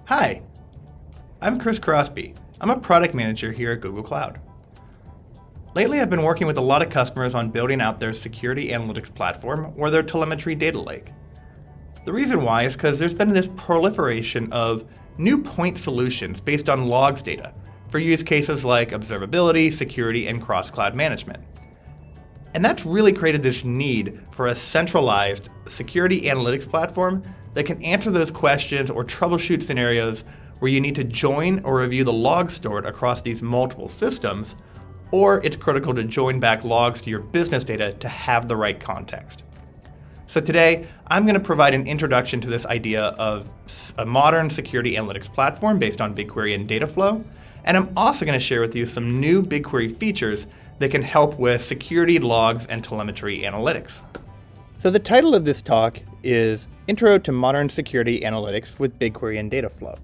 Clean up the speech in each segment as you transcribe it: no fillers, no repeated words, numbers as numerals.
Hi, I'm Chris Crosby. I'm a product manager here at Google Cloud. Lately, I've been working with a lot of customers on building out their security analytics platform or their telemetry data lake. The reason why is because there's been this proliferation of new point solutions based on logs data for use cases like observability, security, and cross-cloud management. And that's really created this need for a centralized security analytics platform that can answer those questions or troubleshoot scenarios where you need to join or review the logs stored across these multiple systems, or it's critical to join back logs to your business data to have the right context. So today, I'm going to provide an introduction to this idea of a modern security analytics platform based on BigQuery and Dataflow, and I'm also going to share with you some new BigQuery features that can help with security logs and telemetry analytics. So the title of this talk is Intro to Modern Security Analytics with BigQuery and Dataflow.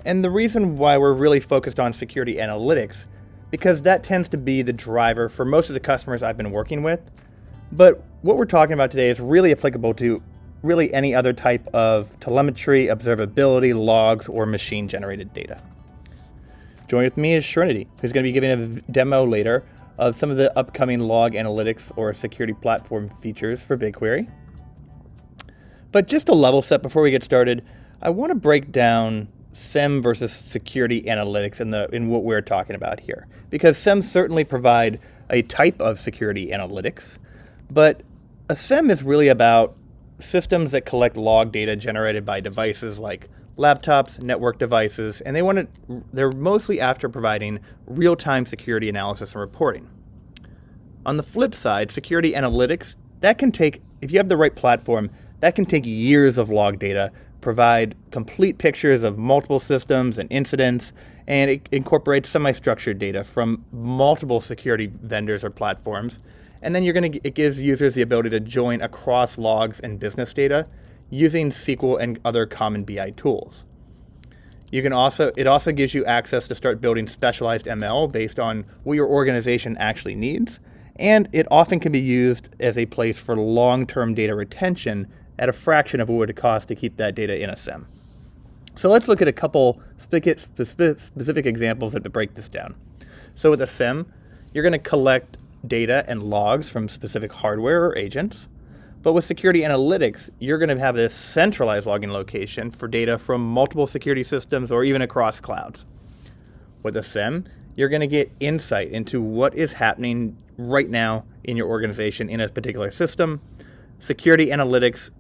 And the reason why we're really focused on security analytics, because that tends to be the driver for most of the customers I've been working with. But what we're talking about today is really applicable to really any other type of telemetry, observability, logs, or machine-generated data. Joining with me is Srinidhi, who's going to be giving a demo later of some of the upcoming log analytics or security platform features for BigQuery. But just to level set before we get started, I want to break down SIEM versus security analytics in what we're talking about here. Because SIEM certainly provide a type of security analytics, but a SIEM is really about systems that collect log data generated by devices like laptops, network devices, and they're mostly after providing real-time security analysis and reporting. On the flip side, security analytics, that can take, if you have the right platform, that can take years of log data, provide complete pictures of multiple systems and incidents, and it incorporates semi-structured data from multiple security vendors or platforms. And then it gives users the ability to join across logs and business data using SQL and other common BI tools. It also gives you access to start building specialized ML based on what your organization actually needs. And it often can be used as a place for long-term data retention at a fraction of what it would cost to keep that data in a SIEM. So let's look at a couple specific examples that break this down. So with a SIEM, you're going to collect data and logs from specific hardware or agents. But with security analytics, you're going to have this centralized logging location for data from multiple security systems or even across clouds. With a SIEM, you're going to get insight into what is happening right now in your organization in a particular system. Security analytics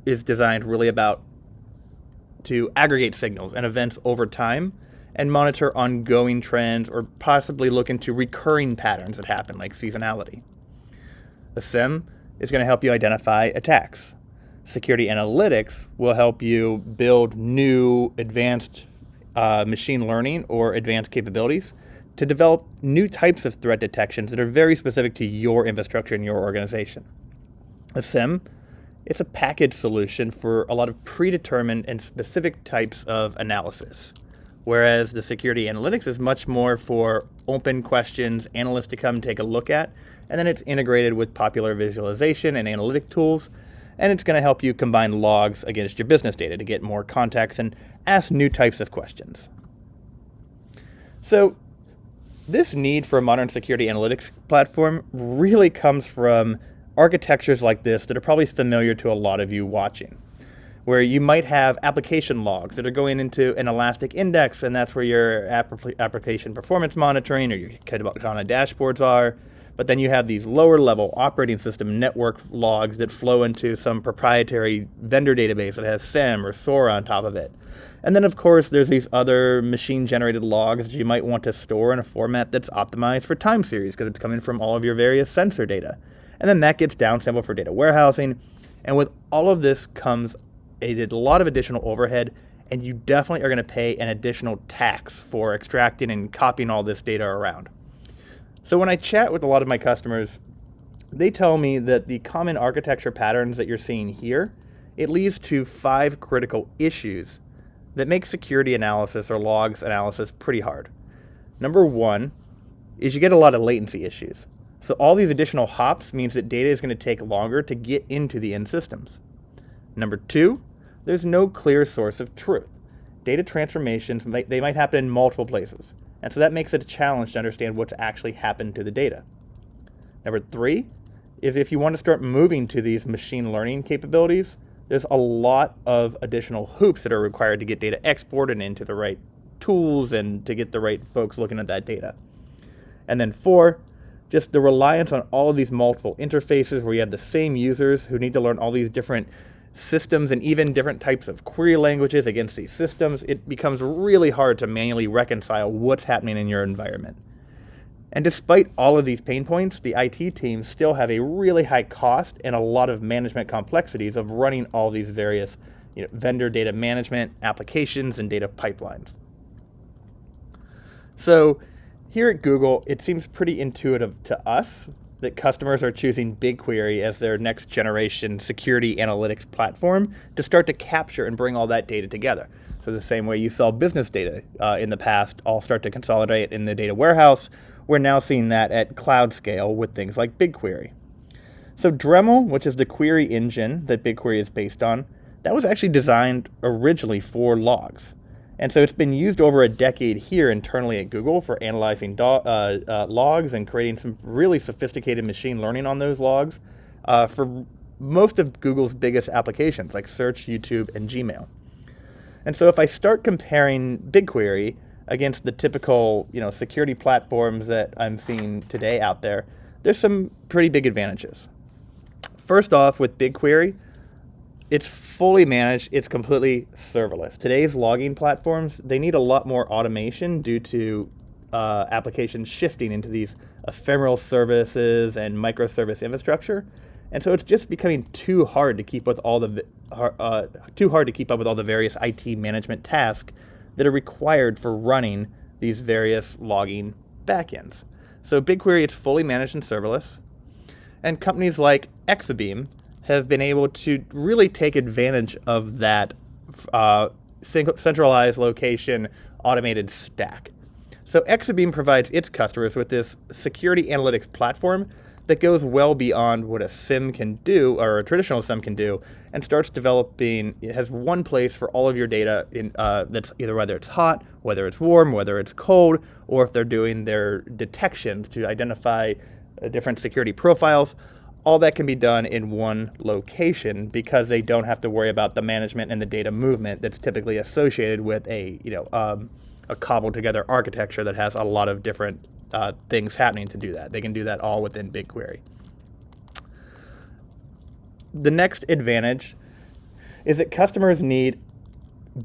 is designed really to aggregate signals and events over time and monitor ongoing trends or possibly look into recurring patterns that happen, like seasonality. The SIEM is going to help you identify attacks. Security analytics will help you build new advanced machine learning or advanced capabilities to develop new types of threat detections that are very specific to your infrastructure and your organization. A SIEM, it's a package solution for a lot of predetermined and specific types of analysis, whereas the security analytics is much more for open questions, analysts to come take a look at, and then it's integrated with popular visualization and analytic tools, and it's going to help you combine logs against your business data to get more context and ask new types of questions. So this need for a modern security analytics platform really comes from architectures like this that are probably familiar to a lot of you watching, where you might have application logs that are going into an Elastic index, and that's where your application performance monitoring or your Kibana dashboards are. But then you have these lower level operating system network logs that flow into some proprietary vendor database that has SIEM or SOAR on top of it. And then of course there's these other machine generated logs that you might want to store in a format that's optimized for time series because it's coming from all of your various sensor data. And then that gets downsampled for data warehousing. And with all of this comes a lot of additional overhead, and you definitely are going to pay an additional tax for extracting and copying all this data around. So when I chat with a lot of my customers, they tell me that the common architecture patterns that you're seeing here, it leads to 5 critical issues that make security analysis or logs analysis pretty hard. Number 1 is you get a lot of latency issues. So all these additional hops means that data is going to take longer to get into the end systems. Number 2, there's no clear source of truth. data transformations, they might happen in multiple places. And so that makes it a challenge to understand what's actually happened to the data. Number 3 is if you want to start moving to these machine learning capabilities, there's a lot of additional hoops that are required to get data exported into the right tools and to get the right folks looking at that data. And then 4, just the reliance on all of these multiple interfaces where you have the same users who need to learn all these different systems and even different types of query languages against these systems. It becomes really hard to manually reconcile what's happening in your environment. And despite all of these pain points, the IT teams still have a really high cost and a lot of management complexities of running all these various vendor data management applications and data pipelines. So here at Google, it seems pretty intuitive to us that customers are choosing BigQuery as their next generation security analytics platform to start to capture and bring all that data together. So the same way you saw business data in the past all start to consolidate in the data warehouse, we're now seeing that at cloud scale with things like BigQuery. So Dremel, which is the query engine that BigQuery is based on, that was actually designed originally for logs. And so it's been used over a decade here internally at Google for analyzing logs and creating some really sophisticated machine learning on those logs for most of Google's biggest applications like Search, YouTube, and Gmail. And so if I start comparing BigQuery against the typical security platforms that I'm seeing today out there, there's some pretty big advantages. First off, with BigQuery, it's fully managed, it's completely serverless. Today's logging platforms, they need a lot more automation due to applications shifting into these ephemeral services and microservice infrastructure. And so it's just becoming too hard to keep with all the various IT management tasks that are required for running these various logging backends. So BigQuery, it's fully managed and serverless. And companies like Exabeam have been able to really take advantage of that centralized location automated stack. So Exabeam provides its customers with this security analytics platform that goes well beyond what a SIEM can do, or a traditional SIEM can do, and starts developing. It has one place for all of your data that's either whether it's hot, whether it's warm, whether it's cold, or if they're doing their detections to identify different security profiles. All that can be done in one location because they don't have to worry about the management and the data movement that's typically associated with a cobbled together architecture that has a lot of different things happening to do that. They can do that all within BigQuery. The next advantage is that customers need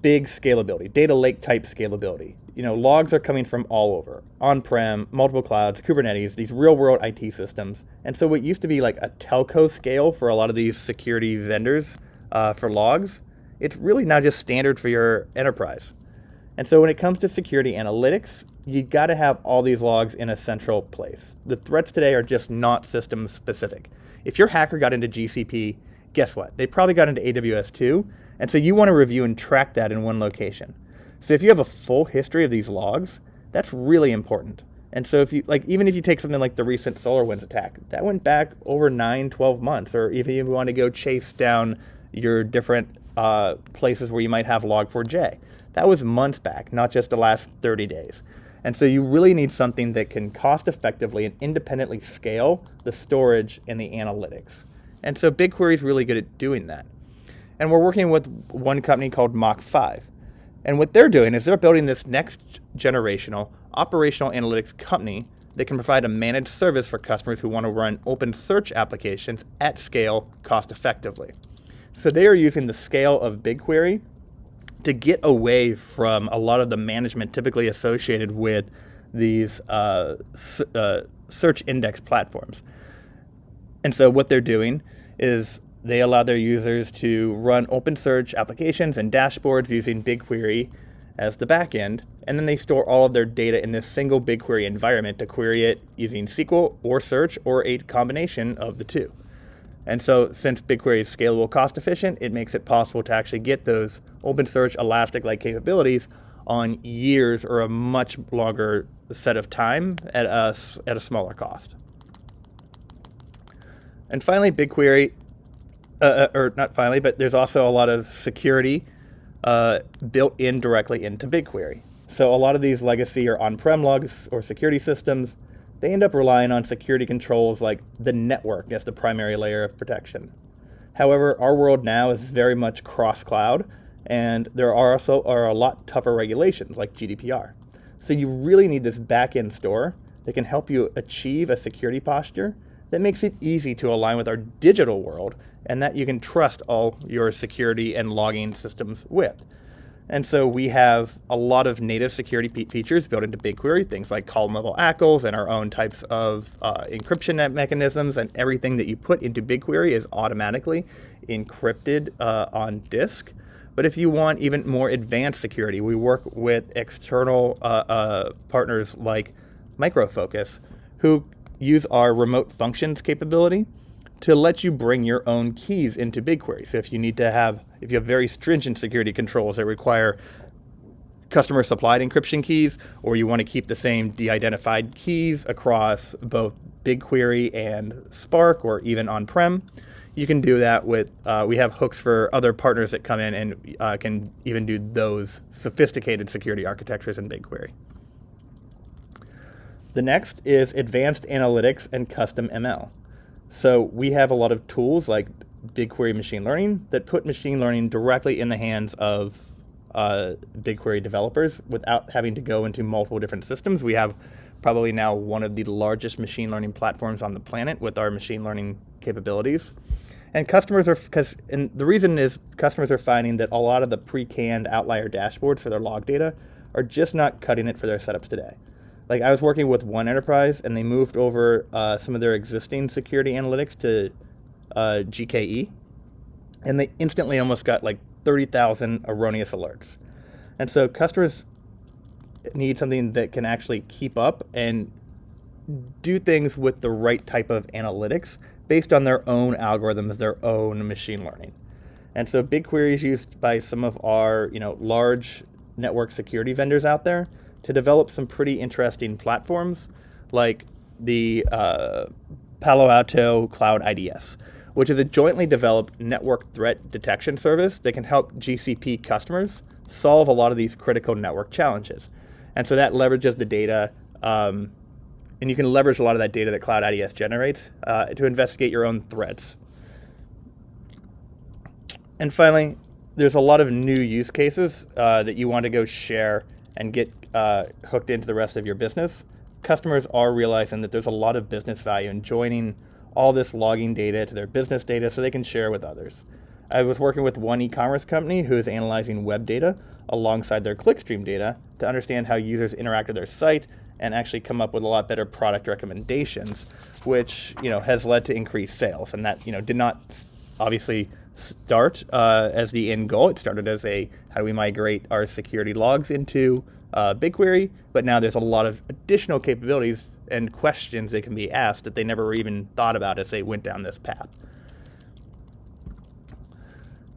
big scalability, data lake type scalability. Logs are coming from all over, on-prem, multiple clouds, Kubernetes, these real-world IT systems. And so what used to be like a telco scale for a lot of these security vendors for logs, it's really now just standard for your enterprise. And so when it comes to security analytics, you got to have all these logs in a central place. The threats today are just not system specific. If your hacker got into GCP, guess what? They probably got into AWS too. And so you want to review and track that in one location. So if you have a full history of these logs, that's really important. And so if you even if you take something like the recent SolarWinds attack, that went back over 9-12 months, or if you want to go chase down your different places where you might have Log4j, that was months back, not just the last 30 days. And so you really need something that can cost effectively and independently scale the storage and the analytics. And so BigQuery is really good at doing that. And we're working with one company called Mach5. And what they're doing is they're building this next generational operational analytics company that can provide a managed service for customers who want to run open search applications at scale cost effectively. So they are using the scale of BigQuery to get away from a lot of the management typically associated with these search index platforms. And so what they're doing is they allow their users to run open search applications and dashboards using BigQuery as the backend, and then they store all of their data in this single BigQuery environment to query it using SQL or search or a combination of the two. And so since BigQuery is scalable, cost efficient, it makes it possible to actually get those open search Elastic-like capabilities on years or a much longer set of time at a smaller cost. And finally, BigQuery, or not finally, but there's also a lot of security built in directly into BigQuery. So a lot of these legacy or on-prem logs or security systems, they end up relying on security controls like the network as the primary layer of protection. However, our world now is very much cross-cloud, and there are also a lot tougher regulations like GDPR. So you really need this back-end store that can help you achieve a security posture that makes it easy to align with our digital world and that you can trust all your security and logging systems with. And so we have a lot of native security features built into BigQuery, things like column-level ACLs and our own types of encryption mechanisms, and everything that you put into BigQuery is automatically encrypted on disk. But if you want even more advanced security, we work with external partners like Micro Focus, who use our remote functions capability to let you bring your own keys into BigQuery. So if you have very stringent security controls that require customer supplied encryption keys, or you want to keep the same de-identified keys across both BigQuery and Spark, or even on-prem, you can do that with, we have hooks for other partners that come in and can even do those sophisticated security architectures in BigQuery. The next is advanced analytics and custom ML. So we have a lot of tools like BigQuery machine learning that put machine learning directly in the hands of BigQuery developers without having to go into multiple different systems. We have probably now one of the largest machine learning platforms on the planet with our machine learning capabilities. And the reason is customers are finding that a lot of the pre-canned outlier dashboards for their log data are just not cutting it for their setups today. Like, I was working with one enterprise, and they moved over some of their existing security analytics to GKE, and they instantly almost got like 30,000 erroneous alerts. And so customers need something that can actually keep up and do things with the right type of analytics based on their own algorithms, their own machine learning. And so BigQuery is used by some of our large network security vendors out there to develop some pretty interesting platforms like the Palo Alto Cloud IDS, which is a jointly developed network threat detection service that can help GCP customers solve a lot of these critical network challenges. And so that leverages the data, and you can leverage a lot of that data that Cloud IDS generates to investigate your own threats. And finally, there's a lot of new use cases that you want to go share and get hooked into the rest of your business. Customers are realizing that there's a lot of business value in joining all this logging data to their business data so they can share with others. I was working with one e-commerce company who is analyzing web data alongside their clickstream data to understand how users interact with their site and actually come up with a lot better product recommendations, which has led to increased sales. And that did not obviously start as the end goal. It started as how do we migrate our security logs into BigQuery, but now there's a lot of additional capabilities and questions that can be asked that they never even thought about as they went down this path.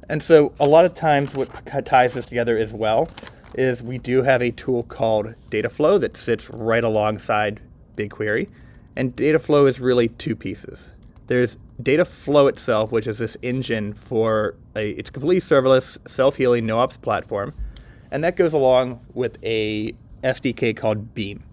And so a lot of times what ties this together as well is we do have a tool called Dataflow that sits right alongside BigQuery. And Dataflow is really two pieces. There's Dataflow itself, which is this engine for it's completely serverless, self-healing, no-ops platform. And that goes along with a SDK called Beam.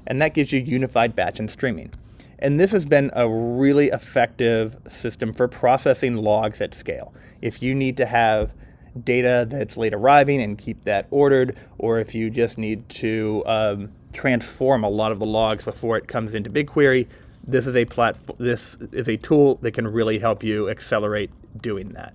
And that gives you unified batch and streaming. And this has been a really effective system for processing logs at scale. If you need to have data that's late arriving and keep that ordered, or if you just need to transform a lot of the logs before it comes into BigQuery, this is a tool that can really help you accelerate doing that.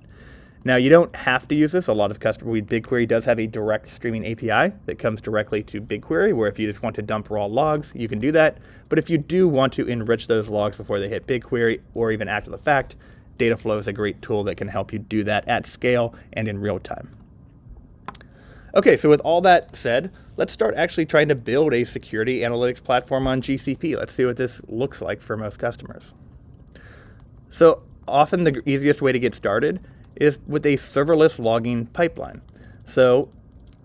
Now, you don't have to use this. A lot of BigQuery does have a direct streaming API that comes directly to BigQuery, where if you just want to dump raw logs, you can do that. But if you do want to enrich those logs before they hit BigQuery, or even after the fact, Dataflow is a great tool that can help you do that at scale and in real time. Okay, so with all that said, let's start actually trying to build a security analytics platform on GCP. Let's see what this looks like for most customers. So often the easiest way to get started is with a serverless logging pipeline. So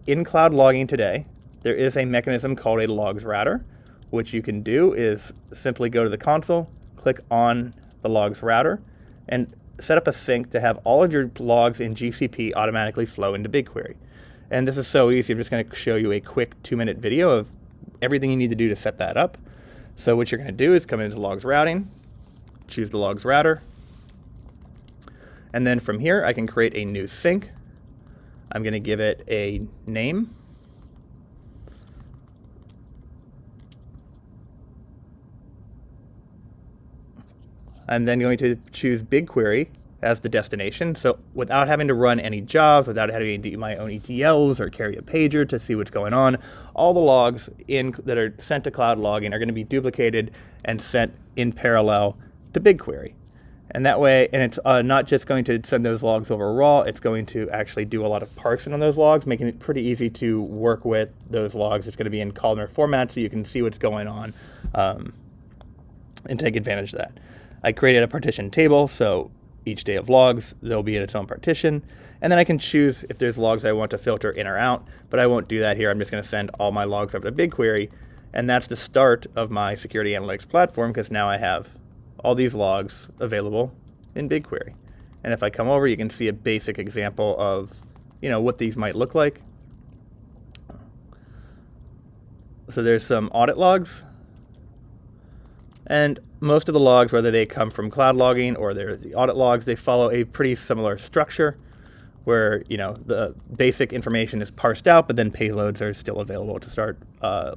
in cloud logging today, there is a mechanism called a logs router. What you can do is simply go to the console, click on the logs router, and set up a sync to have all of your logs in GCP automatically flow into BigQuery. And this is so easy. I'm just going to show you a quick 2-minute video of everything you need to do to set that up. So what you're going to do is come into logs routing, choose the logs router, and then from here I can create a new sync. I'm going to give it a name. I'm then going to choose BigQuery as the destination. So without having to run any jobs, without having to do my own ETLs or carry a pager to see what's going on, all the logs that are sent to cloud logging are going to be duplicated and sent in parallel to BigQuery. And that way, and it's not just going to send those logs over raw, it's going to actually do a lot of parsing on those logs, making it pretty easy to work with those logs. It's going to be in columnar format so you can see what's going on and take advantage of that. I created a partition table, so each day of logs, they'll be in its own partition. And then I can choose if there's logs I want to filter in or out, but I won't do that here. I'm just going to send all my logs over to BigQuery. And that's the start of my security analytics platform, because now I have all these logs available in BigQuery. And if I come over, you can see a basic example of, what these might look like. So there's some audit logs. And most of the logs, whether they come from cloud logging or they're the audit logs, they follow a pretty similar structure where, the basic information is parsed out, but then payloads are still available to start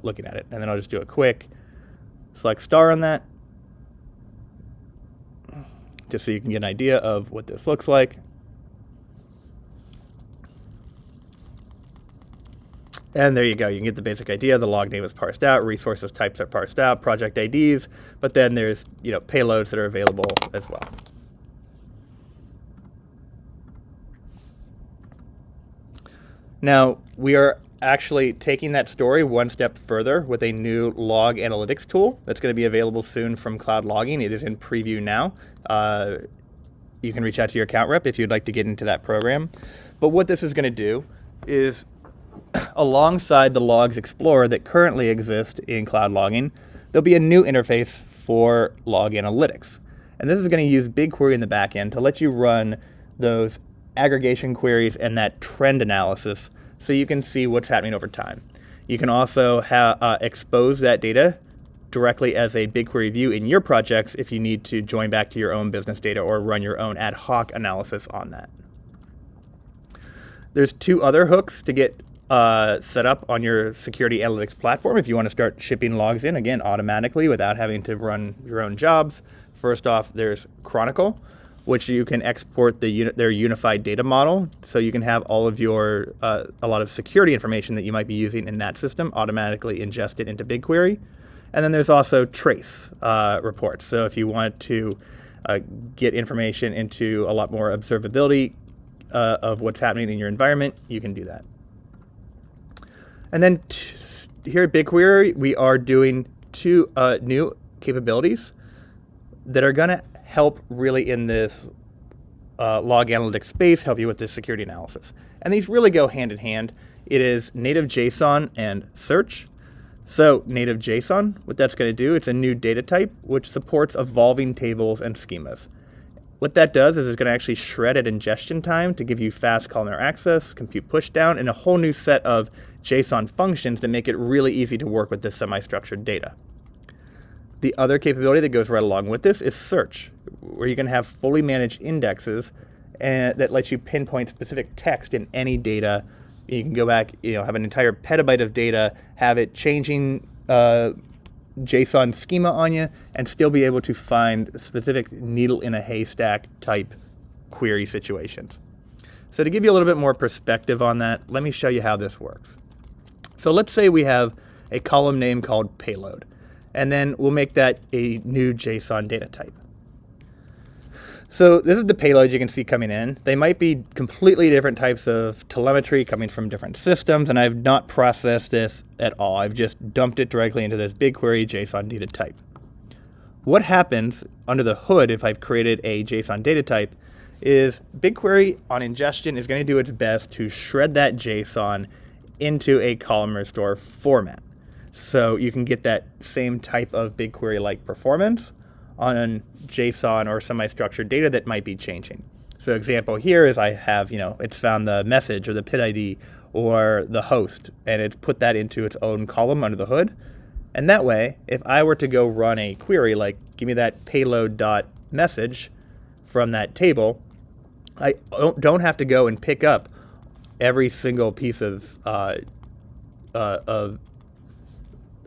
looking at it. And then I'll just do a quick select star on that, just so you can get an idea of what this looks like. And there you go. You can get the basic idea. The log name is parsed out, resources types are parsed out, project IDs, but then there's payloads that are available as well. Now, we are actually taking that story one step further with a new log analytics tool that's going to be available soon from Cloud Logging. It is in preview now. You can reach out to your account rep if you'd like to get into that program. But what this is going to do is, alongside the Logs Explorer that currently exists in Cloud Logging, there'll be a new interface for log analytics. And this is going to use BigQuery in the back end to let you run those aggregation queries and that trend analysis so you can see what's happening over time. You can also expose that data directly as a BigQuery view in your projects if you need to join back to your own business data or run your own ad hoc analysis on that. There's 2 other hooks to get set up on your security analytics platform if you want to start shipping logs in, again, automatically without having to run your own jobs. First off, there's Chronicle, which you can export their unified data model, so you can have all of your a lot of security information that you might be using in that system automatically ingested into BigQuery. And then there's also Trace reports. So if you want to get information into a lot more observability of what's happening in your environment, you can do that. And then here at BigQuery, we are doing 2 new capabilities that are going to help really in this log analytics space, help you with this security analysis. And these really go hand in hand. It is native JSON and search. So native JSON, what that's going to do, it's a new data type which supports evolving tables and schemas. What that does is it's going to actually shred at ingestion time to give you fast columnar access, compute pushdown, and a whole new set of JSON functions that make it really easy to work with this semi-structured data. The other capability that goes right along with this is search, where you can have fully managed indexes and that lets you pinpoint specific text in any data. You can go back, have an entire petabyte of data, have it changing JSON schema on you, and still be able to find specific needle in a haystack type query situations. So to give you a little bit more perspective on that, let me show you how this works. So let's say we have a column name called payload, and then we'll make that a new JSON data type. So this is the payload you can see coming in. They might be completely different types of telemetry coming from different systems, and I've not processed this at all. I've just dumped it directly into this BigQuery JSON data type. What happens under the hood if I've created a JSON data type is BigQuery on ingestion is going to do its best to shred that JSON into a columnar store format. So you can get that same type of BigQuery-like performance on JSON or semi-structured data that might be changing. So example here is I have, it's found the message or the PID ID or the host, and it's put that into its own column under the hood. And that way, if I were to go run a query like give me that payload.message from that table, I don't have to go and pick up every single piece of I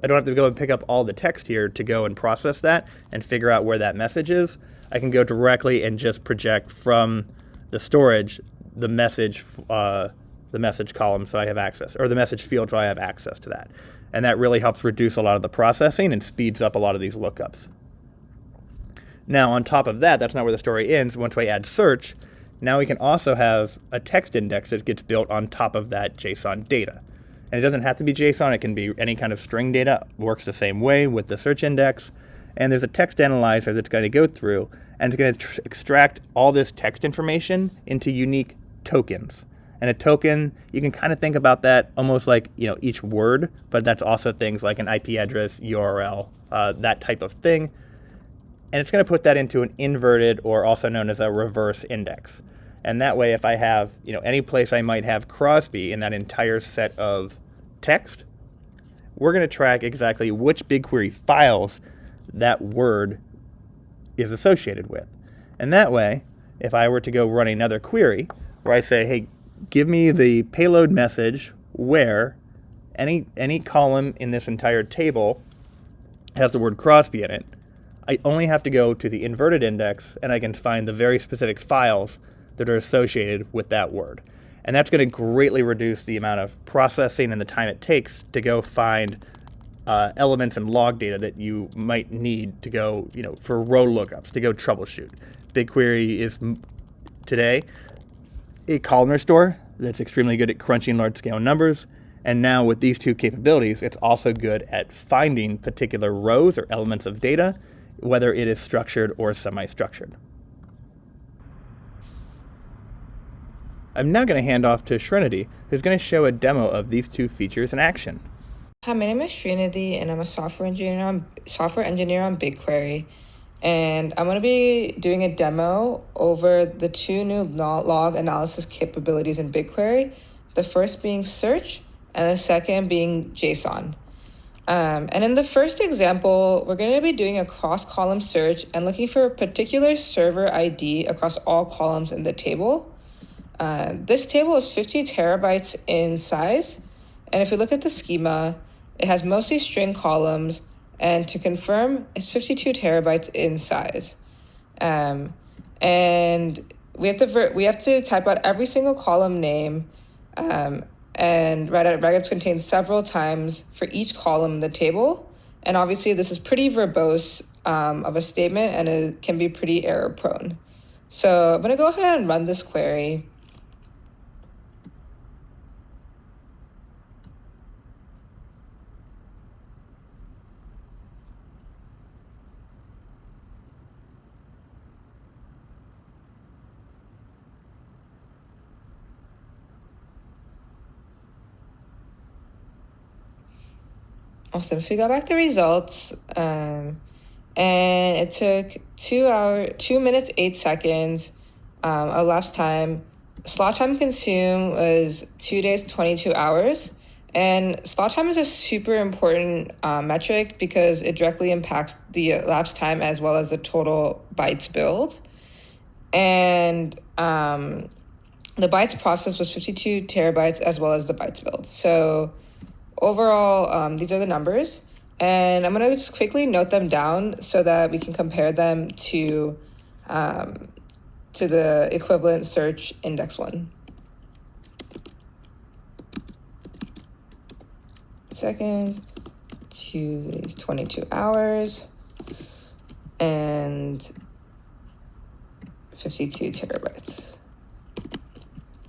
don't have to go and pick up all the text here to go and process that and figure out where that message is. I can go directly and just project from the storage the message column so I have access, or the message field so I have access to that. And that really helps reduce a lot of the processing and speeds up a lot of these lookups. Now, on top of that, that's not where the story ends. Once we add search, now we can also have a text index that gets built on top of that JSON data. And it doesn't have to be JSON. It can be any kind of string data. It works the same way with the search index. And there's a text analyzer that's going to go through, and it's going to extract all this text information into unique tokens. And a token, you can kind of think about that almost like, each word, but that's also things like an IP address, URL, that type of thing. And it's going to put that into an inverted, or also known as a reverse index. And that way, if I have, any place I might have Crosby in that entire set of text, we're going to track exactly which BigQuery files that word is associated with. And that way, if I were to go run another query where I say, hey, give me the payload message where any column in this entire table has the word Crosby in it, I only have to go to the inverted index and I can find the very specific files that are associated with that word. And that's going to greatly reduce the amount of processing and the time it takes to go find elements and log data that you might need to go, for row lookups, to go troubleshoot. BigQuery is today a columnar store that's extremely good at crunching large-scale numbers. And now with these two capabilities, it's also good at finding particular rows or elements of data, whether it is structured or semi-structured. I'm now going to hand off to Srinidhi, who's going to show a demo of these two features in action. Hi, my name is Srinidhi, and I'm a software engineer on BigQuery. And I'm going to be doing a demo over the two new log analysis capabilities in BigQuery, the first being search and the second being JSON. And in the first example, we're going to be doing a cross-column search and looking for a particular server ID across all columns in the table. This table is 50 terabytes in size. And if we look at the schema, it has mostly string columns. And to confirm, it's 52 terabytes in size. And we have to type out every single column name, and write contains several times for each column in the table. And obviously this is pretty verbose of a statement, and it can be pretty error prone. So I'm gonna go ahead and run this query. Awesome. So we got back the results, and it took 2 minutes, 8 seconds, elapsed time. Slot time consumed was 2 days, 22 hours. And slot time is a super important metric because it directly impacts the elapsed time as well as the total bytes billed. And the bytes processed was 52 terabytes as well as the bytes billed. So overall, these are the numbers, and I'm going to just quickly note them down so that we can compare them to the equivalent search index one. Seconds, 2 days, 22 hours, and 52 terabytes.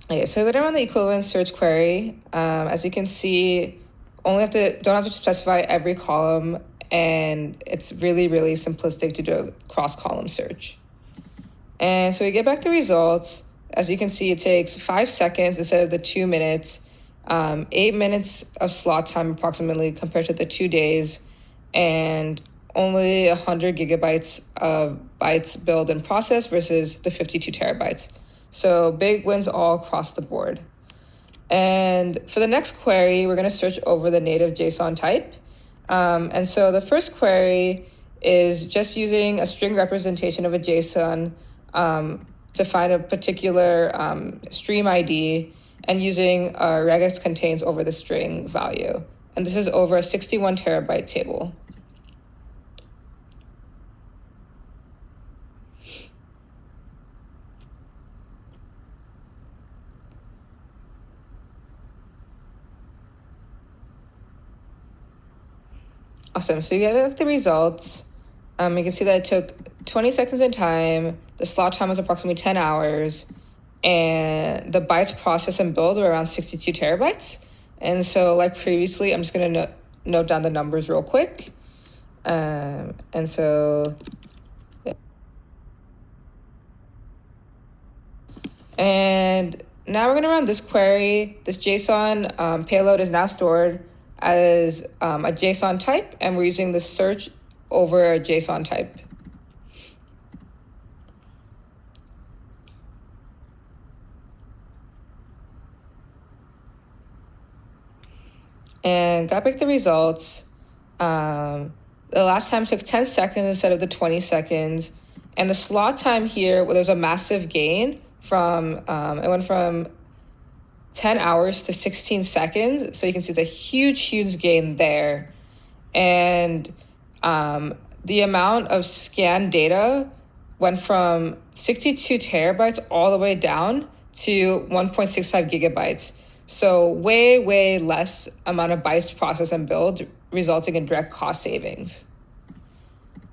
Okay, so then around the equivalent search query, as you can see, don't have to specify every column, and it's really, really simplistic to do a cross-column search. And so we get back the results. As you can see, it takes 5 seconds instead of the 2 minutes, 8 minutes of slot time approximately compared to the 2 days, and only 100 gigabytes of bytes billed and processed versus the 52 terabytes. So big wins all across the board. And for the next query, we're going to search over the native JSON type. And so the first query is just using a string representation of a JSON to find a particular stream ID and using regex contains over the string value. And this is over a 61 terabyte table. Awesome, so you get the results. You can see that it took 20 seconds in time. The slot time was approximately 10 hours. And the bytes processed and build were around 62 terabytes. And so like previously, I'm just gonna note down the numbers real quick. And now we're gonna run this query. This JSON payload is now stored as a JSON type, and we're using the search over a JSON type. And got back the results. The elapsed time took 10 seconds instead of the 20 seconds. And the slot time here, well, there's a massive gain from, it went from 10 hours to 16 seconds. So you can see it's a huge gain there. And the amount of scanned data went from 62 terabytes all the way down to 1.65 gigabytes. So way less amount of bytes processed and build, resulting in direct cost savings.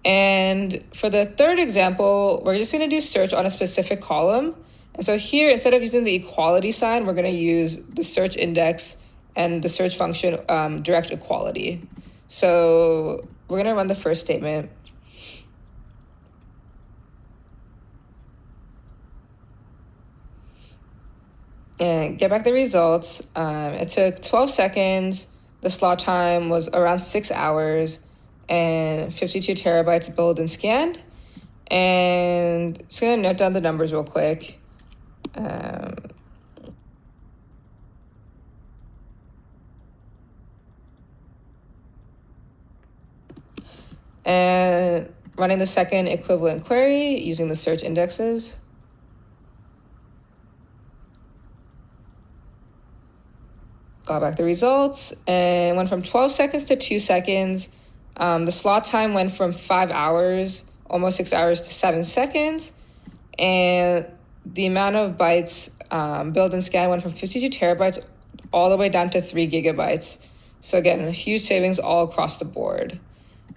And for the third example, we're just gonna do search on a specific column. And so here, instead of using the equality sign, we're gonna use the search index and the search function direct equality. So we're gonna run the first statement. And get back the results. It took 12 seconds. The slot time was around 6 hours and 52 terabytes build and scanned. And just gonna note down the numbers real quick. And running the second equivalent query using the search indexes. Got back the results and went from 12 seconds to 2 seconds. The slot time went from 5 hours, almost 6 hours, to 7 seconds. And the amount of bytes build and scan went from 52 terabytes all the way down to 3 gigabytes. So again, a huge savings all across the board.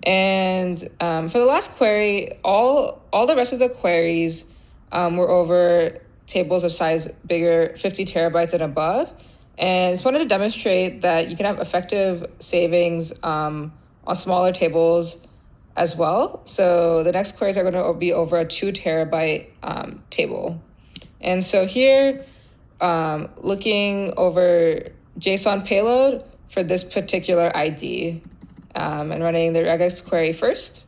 And for the last query, all the rest of the queries were over tables of size bigger, 50 terabytes and above. And just wanted to demonstrate that you can have effective savings on smaller tables as well. So the next queries are going to be over a 2 terabyte table. And so here, looking over JSON payload for this particular ID and running the regex query first.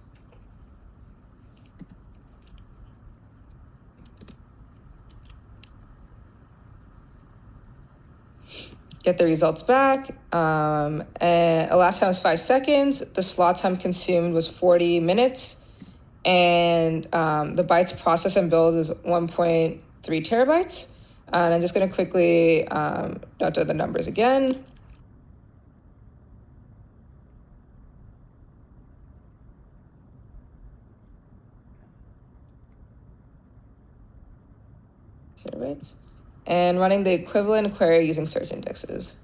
Get the results back. And elapsed time was 5 seconds. The slot time consumed was 40 minutes. And the bytes processed and build is 1.3 terabytes. And I'm just going to quickly note down the numbers again. Terabytes. And running the equivalent query using search indexes.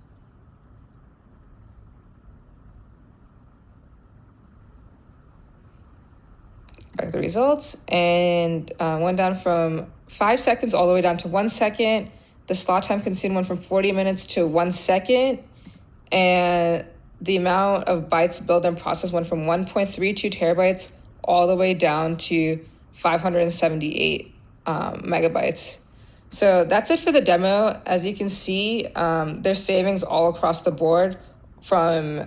Back the results and went down from 5 seconds all the way down to 1 second. The slot time consumed went from 40 minutes to 1 second. And the amount of bytes built and processed went from 1.32 terabytes all the way down to 578 megabytes. So that's it for the demo. As you can see, there's savings all across the board from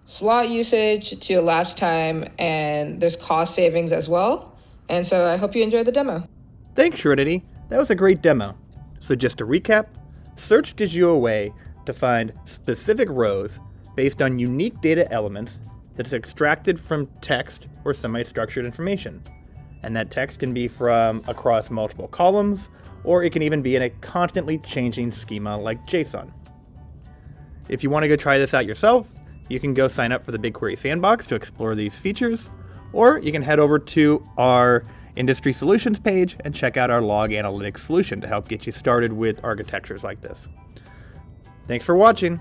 slot usage to elapsed time, and there's cost savings as well. And so I hope you enjoyed the demo. Thanks, Trinity. That was a great demo. So just to recap, search gives you a way to find specific rows based on unique data elements that's extracted from text or semi-structured information. And that text can be from across multiple columns, or it can even be in a constantly changing schema like JSON. If you want to go try this out yourself, you can go sign up for the BigQuery sandbox to explore these features, or you can head over to our industry solutions page and check out our log analytics solution to help get you started with architectures like this. Thanks for watching.